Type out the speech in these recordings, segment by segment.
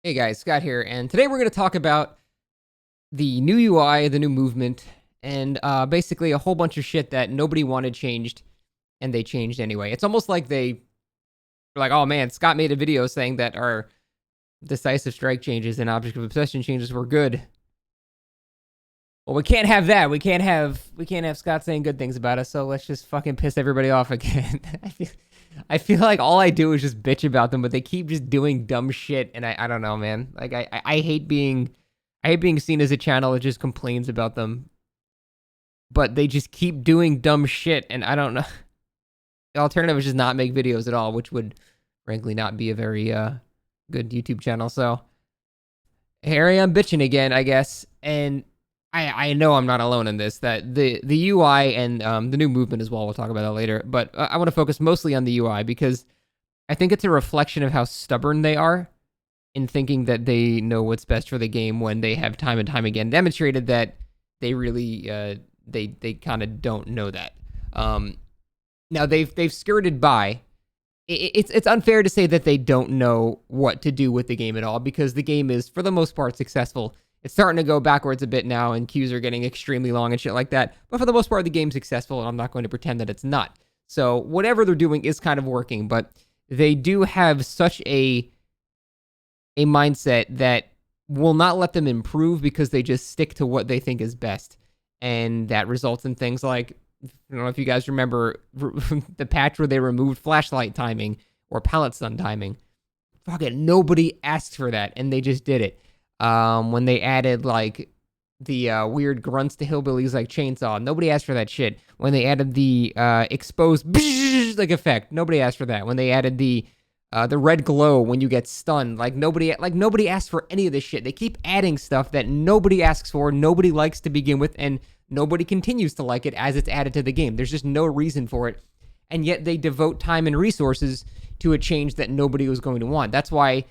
Hey guys, Scott here, and today we're going to talk about the new UI, the new movement, and basically a whole bunch of shit that nobody wanted changed, and they changed anyway. It's almost like they were like, oh man, Scott made a video saying that our decisive strike changes and object of obsession changes were good. Well, we can't have that. We can't have Scott saying good things about us, so let's just fucking piss everybody off again. I feel like all I do is just bitch about them, but they keep just doing dumb shit, and I don't know, man. Like I hate being seen as a channel that just complains about them, but they just keep doing dumb shit, and I don't know. The alternative is just not make videos at all, which would frankly not be a very good YouTube channel. So here I am bitching again, I guess, and I know I'm not alone in this. That the UI and the new movement as well. We'll talk about that later, but I want to focus mostly on the UI because I think it's a reflection of how stubborn they are in thinking that they know what's best for the game when they have time and time again demonstrated that they really they kind of don't know that. Now they've skirted by. It's unfair to say that they don't know what to do with the game at all because the game is for the most part successful. It's starting to go backwards a bit now, and queues are getting extremely long and shit like that. But for the most part, the game's successful, and I'm not going to pretend that it's not. So whatever they're doing is kind of working, but they do have such a mindset that will not let them improve because they just stick to what they think is best. And that results in things like, I don't know if you guys remember the patch where they removed flashlight timing or pallet stun timing. Fucking nobody asked for that, and they just did it. When they added like the weird grunts to hillbillies like chainsaw, nobody asked for that shit. When they added the exposed like effect, nobody asked for that. When they added the red glow when you get stunned, nobody asked for any of this shit. They keep adding stuff that nobody asks for, nobody likes to begin with, and nobody continues to like it as it's added to the game. There's just no reason for it, and yet they devote time and resources to a change that nobody was going to want. That's why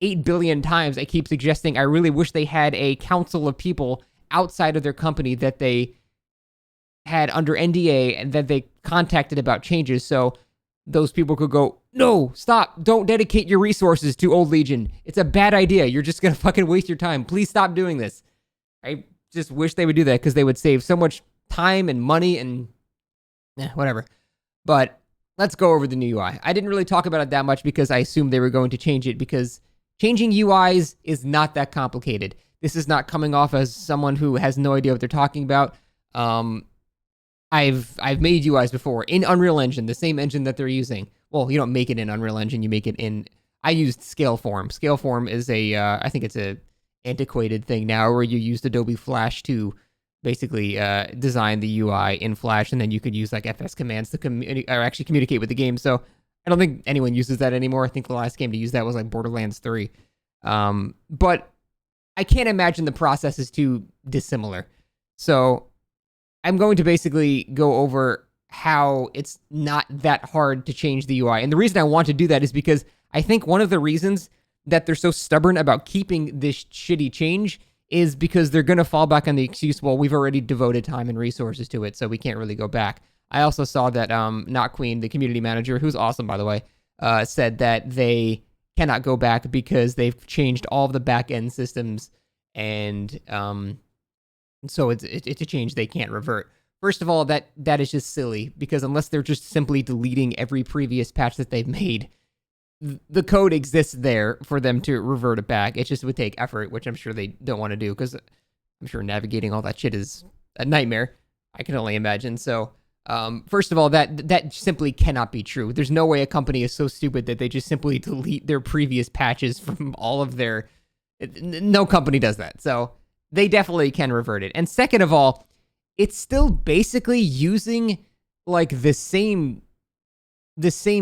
8 billion times I keep suggesting I really wish they had a council of people outside of their company that they had under NDA and that they contacted about changes so those people could go, no, stop, don't dedicate your resources to Old Legion. It's a bad idea. You're just going to fucking waste your time. Please stop doing this. I just wish they would do that because they would save so much time and money and whatever. But let's go over the new UI. I didn't really talk about it that much because I assumed they were going to change it because changing UIs is not that complicated. This is not coming off as someone who has no idea what they're talking about. I've made UIs before in Unreal Engine, the same engine that they're using. Well, you don't make it in Unreal Engine, you make it in. I used Scaleform. Scaleform is I think it's a antiquated thing now where you used Adobe Flash to basically design the UI in Flash, and then you could use like FS commands to actually communicate with the game. So I don't think anyone uses that anymore. I think the last game to use that was like Borderlands 3. But I can't imagine the process is too dissimilar. So I'm going to basically go over how it's not that hard to change the UI. And the reason I want to do that is because I think one of the reasons that they're so stubborn about keeping this shitty change is because they're going to fall back on the excuse, well, we've already devoted time and resources to it, so we can't really go back. I also saw that Not Queen, the community manager, who's awesome, by the way, said that they cannot go back because they've changed all of the back-end systems, and so it's a change they can't revert. First of all, that is just silly, because unless they're just simply deleting every previous patch that they've made, the code exists there for them to revert it back. It just would take effort, which I'm sure they don't want to do, because I'm sure navigating all that shit is a nightmare. I can only imagine. So, first of all, that simply cannot be true. There's no way a company is so stupid that they just simply delete their previous patches from all of their... No company does that. So they definitely can revert it. And second of all, it's still basically using like the same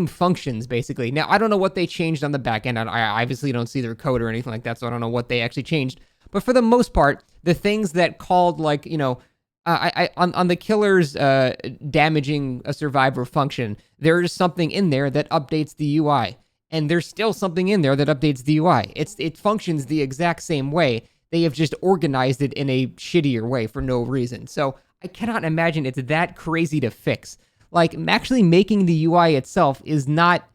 functions, basically. Now, I don't know what they changed on the back end. I obviously don't see their code or anything like that, so I don't know what they actually changed. But for the most part, the things that called, like, you know, on the killer's damaging a survivor function, there is something in there that updates the UI. And there's still something in there that updates the UI. It functions the exact same way. They have just organized it in a shittier way for no reason. So I cannot imagine it's that crazy to fix. Like, actually making the UI itself is not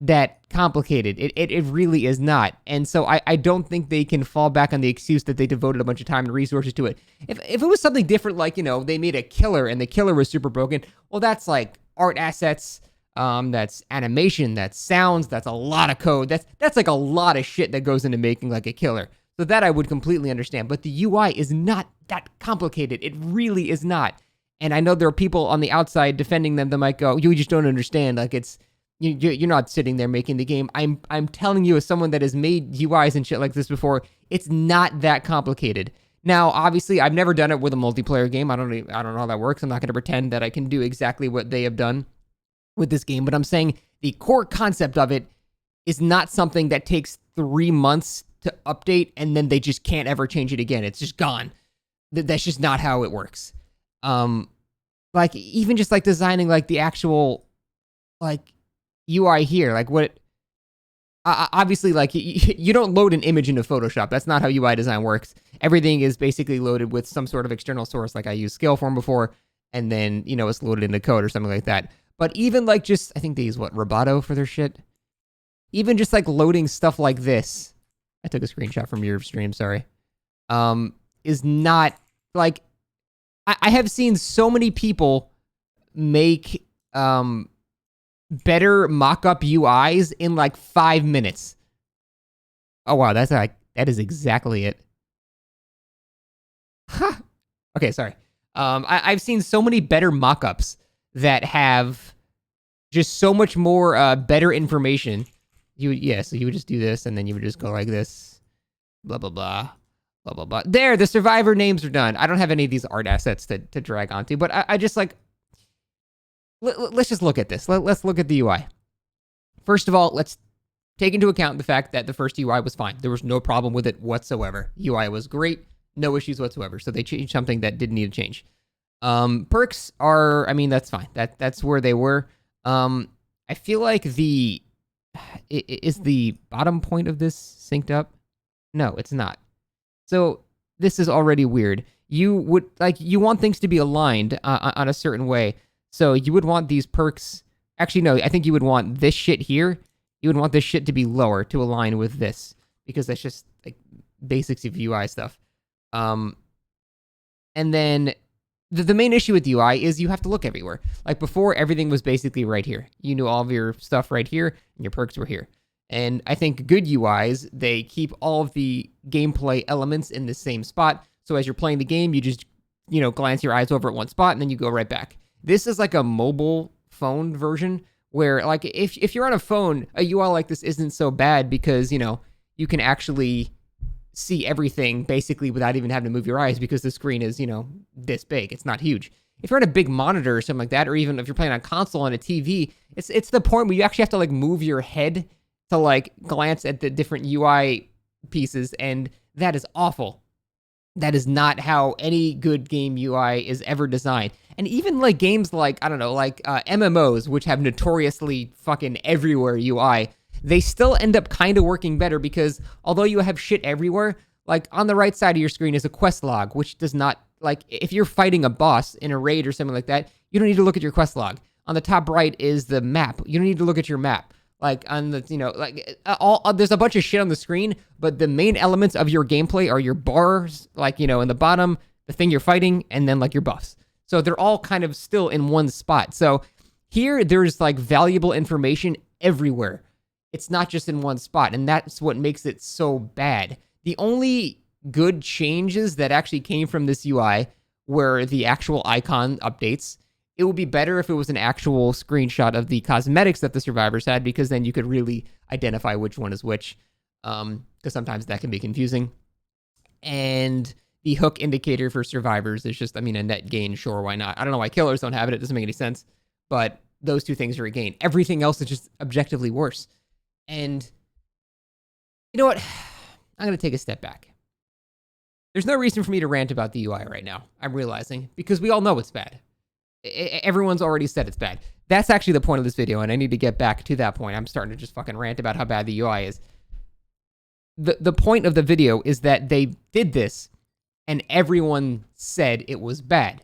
that complicated. It really is not. And so I don't think they can fall back on the excuse that they devoted a bunch of time and resources to it. If it was something different, like, they made a killer and the killer was super broken, well, that's like art assets, that's animation, that's sounds, that's a lot of code. That's like a lot of shit that goes into making like a killer. So that I would completely understand. But the UI is not that complicated. It really is not. And I know there are people on the outside defending them that might go, you just don't understand. Like, you're not sitting there making the game. I'm telling you, as someone that has made UIs and shit like this before, it's not that complicated. Now, obviously, I've never done it with a multiplayer game. I don't know how that works. I'm not going to pretend that I can do exactly what they have done with this game, but I'm saying the core concept of it is not something that takes 3 months to update and then they just can't ever change it again. It's just gone. That's just not how it works. Like, even just like designing like the actual like UI here, like what obviously, like, you don't load an image into Photoshop. That's not how UI design works. Everything is basically loaded with some sort of external source. Like, I used Scaleform before, and then it's loaded into code or something like that. But even like just, I think they use Roboto for their shit. Even just like loading stuff like this, I took a screenshot from your stream, sorry, is not like, I have seen so many people make better mock-up UIs in like 5 minutes. Oh wow, that is exactly it. Huh. Okay, sorry. I've seen so many better mock-ups that have just so much more better information. So you would just do this, and then you would just go like this, blah blah blah, blah blah blah. There, the survivor names are done. I don't have any of these art assets to drag onto, but I just like, let's just look at this. Let's look at the UI. First of all, let's take into account the fact that the first UI was fine. There was no problem with it whatsoever. UI was great, no issues whatsoever. So they changed something that didn't need to change. Perks are, I mean, that's fine. That's where they were. I feel like is the bottom point of this synced up? No, it's not. So this is already weird. You want things to be aligned on a certain way. So you would want these perks. Actually, no, I think you would want this shit here. You would want this shit to be lower to align with this, because that's just like basics of UI stuff. And then the main issue with UI is you have to look everywhere. Like before, everything was basically right here. You knew all of your stuff right here, and your perks were here. And I think good UIs, they keep all of the gameplay elements in the same spot. So as you're playing the game, you just, glance your eyes over at one spot, and then you go right back. This is like a mobile phone version where, like, if you're on a phone, a UI like this isn't so bad because, you can actually see everything basically without even having to move your eyes because the screen is, this big. It's not huge. If you're on a big monitor or something like that, or even if you're playing on a console on a TV, it's the point where you actually have to, like, move your head to, like, glance at the different UI pieces, and that is awful. That is not how any good game UI is ever designed. And even like games like, I don't know, like MMOs, which have notoriously fucking everywhere UI, they still end up kind of working better because although you have shit everywhere, like on the right side of your screen is a quest log, which does not, like, if you're fighting a boss in a raid or something like that, you don't need to look at your quest log. On the top right is the map. You don't need to look at your map. Like on the, there's a bunch of shit on the screen, but the main elements of your gameplay are your bars, like, in the bottom, the thing you're fighting, and then like your buffs. So they're all kind of still in one spot. So here there's like valuable information everywhere. It's not just in one spot, and that's what makes it so bad. The only good changes that actually came from this UI were the actual icon updates. It would be better if it was an actual screenshot of the cosmetics that the survivors had, because then you could really identify which one is which, because sometimes that can be confusing. And the hook indicator for survivors is just, a net gain, sure, why not? I don't know why killers don't have it, it doesn't make any sense, but those two things are a gain. Everything else is just objectively worse. And you know what? I'm going to take a step back. There's no reason for me to rant about the UI right now, I'm realizing, because we all know it's bad. Everyone's already said it's bad. That's actually the point of this video, and I need to get back to that point. I'm starting to just fucking rant about how bad the UI is. The point of the video is that they did this, and everyone said it was bad,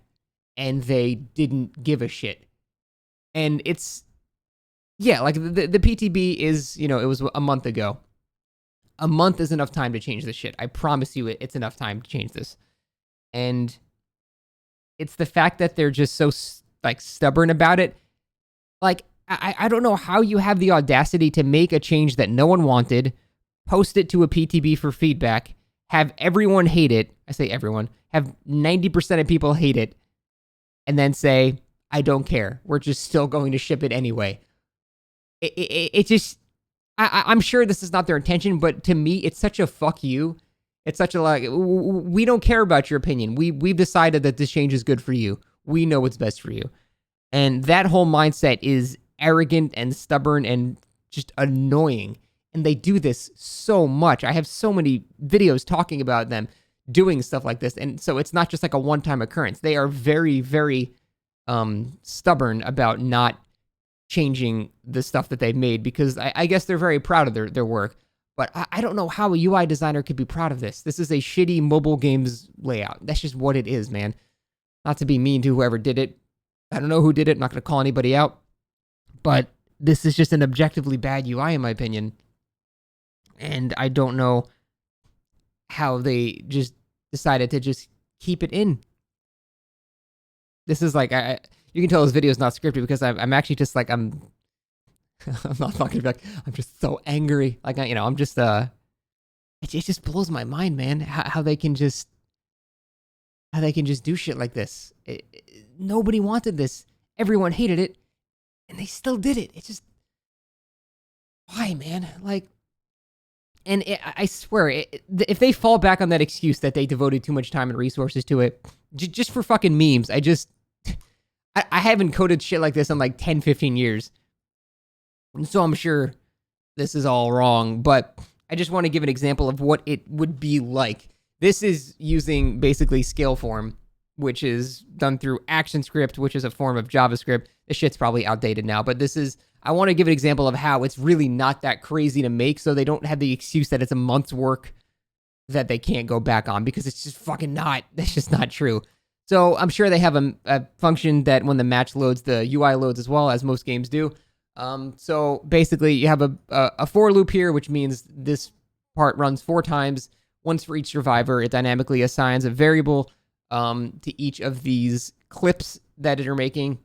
and they didn't give a shit. And it's Yeah, like the PTB is, it was a month ago. A month is enough time to change this shit. I promise you, it's enough time to change this. And it's the fact that they're just so like stubborn about it. Like, I don't know how you have the audacity to make a change that no one wanted, post it to a PTB for feedback, have everyone hate it. I say everyone, have 90% of people hate it, and then say, I don't care. We're just still going to ship it anyway. It just, I'm sure this is not their intention, but to me, it's such a fuck you. It's such a like, we don't care about your opinion. We've decided that this change is good for you. We know what's best for you. And that whole mindset is arrogant and stubborn and just annoying. And they do this so much. I have so many videos talking about them doing stuff like this. And so it's not just like a one-time occurrence. They are very, very stubborn about not changing the stuff that they've made, because I guess they're very proud of their work. But I don't know how a UI designer could be proud of this. This is a shitty mobile games layout. That's just what it is, man. Not to be mean to whoever did it. I don't know who did it. I'm not going to call anybody out. But this is just an objectively bad UI, in my opinion. And I don't know how they just decided to just keep it in. This is like, you can tell this video is not scripted because I'm actually just like, I'm not talking about, I'm just so angry. Like, I'm just, it just blows my mind, man, how they can just do shit like this. Nobody wanted this. Everyone hated it, and they still did it. It's just, why, man? Like, and I swear, if they fall back on that excuse that they devoted too much time and resources to it, just for fucking memes, I haven't coded shit like this in like 10, 15 years. And so I'm sure this is all wrong, but I just want to give an example of what it would be like. This is using basically Scaleform, which is done through ActionScript, which is a form of JavaScript. This shit's probably outdated now, but I want to give an example of how it's really not that crazy to make, so they don't have the excuse that it's a month's work that they can't go back on, because it's just fucking not. That's just not true. So I'm sure they have a function that when the match loads, the UI loads as well, as most games do. So basically, you have a for loop here, which means this part runs 4 times, once for each survivor. It dynamically assigns a variable to each of these clips that you're making.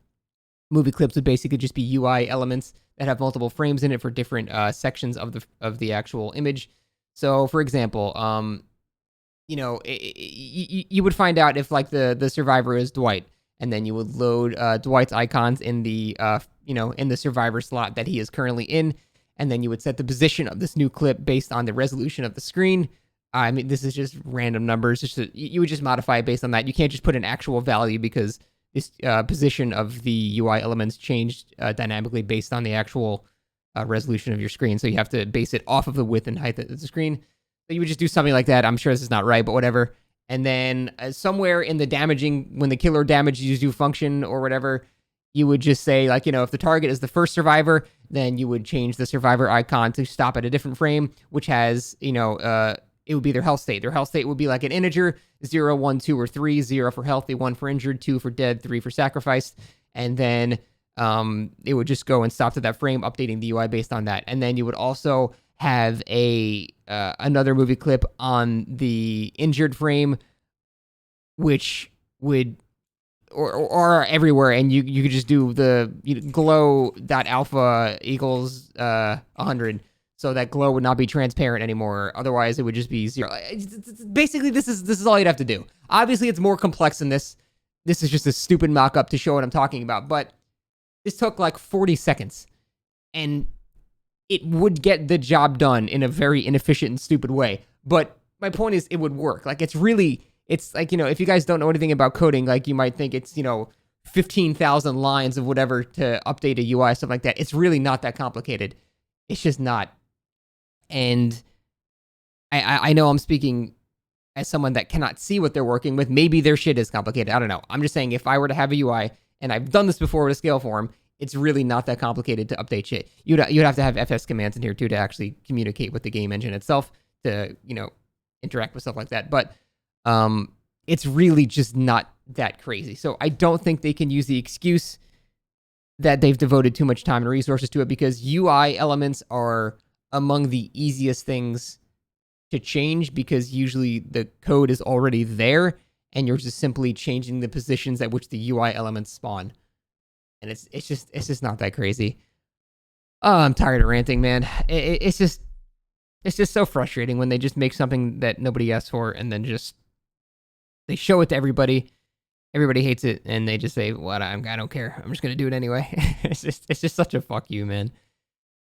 Movie clips would basically just be UI elements that have multiple frames in it for different sections of the actual image. So, for example, you would find out if like the survivor is Dwight, and then you would load Dwight's icons in the in the survivor slot that he is currently in, and then you would set the position of this new clip based on the resolution of the screen. I mean, this is just random numbers. You would just modify it based on that. You can't just put an actual value, because this position of the UI elements changed dynamically based on the actual resolution of your screen. So you have to base it off of the width and height of the screen. So you would just do something like that. I'm sure this is not right, but whatever. And then somewhere in the damaging, when the killer damages you function or whatever, you would just say, like, if the target is the first survivor, then you would change the survivor icon to stop at a different frame, which has, it would be their health state. Their health state would be like an integer: 0, 1, 2, or 3. 0 for healthy, 1 for injured, 2 for dead, 3 for sacrificed. And then it would just go and stop to that frame, updating the UI based on that. And then you would also have another movie clip on the injured frame, which would or everywhere, and you could just do the glow.alpha equals 100. So that glow would not be transparent anymore. Otherwise, it would just be 0. Basically, this is all you'd have to do. Obviously, it's more complex than this. This is just a stupid mock-up to show what I'm talking about. But this took like 40 seconds. And it would get the job done in a very inefficient and stupid way. But my point is, it would work. Like, it's like, if you guys don't know anything about coding, like, you might think it's, 15,000 lines of whatever to update a UI, stuff like that. It's really not that complicated. It's just not. And I know I'm speaking as someone that cannot see what they're working with. Maybe their shit is complicated. I don't know. I'm just saying, if I were to have a UI, and I've done this before with a Scaleform, it's really not that complicated to update shit. You'd have to have FS commands in here too to actually communicate with the game engine itself to, interact with stuff like that. But it's really just not that crazy. So I don't think they can use the excuse that they've devoted too much time and resources to it, because UI elements are among the easiest things to change, because usually the code is already there and you're just simply changing the positions at which the UI elements spawn. And it's just not that crazy. Oh, I'm tired of ranting, man. It's just so frustrating when they just make something that nobody asked for and then just they show it to everybody. Everybody hates it, and they just say, "What? I don't care. I'm just gonna do it anyway." It's just such a fuck you, man.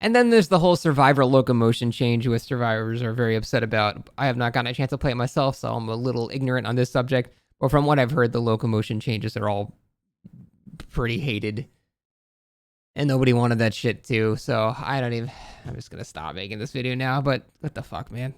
And then there's the whole Survivor Locomotion change, which survivors are very upset about. I have not gotten a chance to play it myself, so I'm a little ignorant on this subject. But from what I've heard, the Locomotion changes are all pretty hated, and nobody wanted that shit too. So I don't even. I'm just gonna stop making this video now. But what the fuck, man?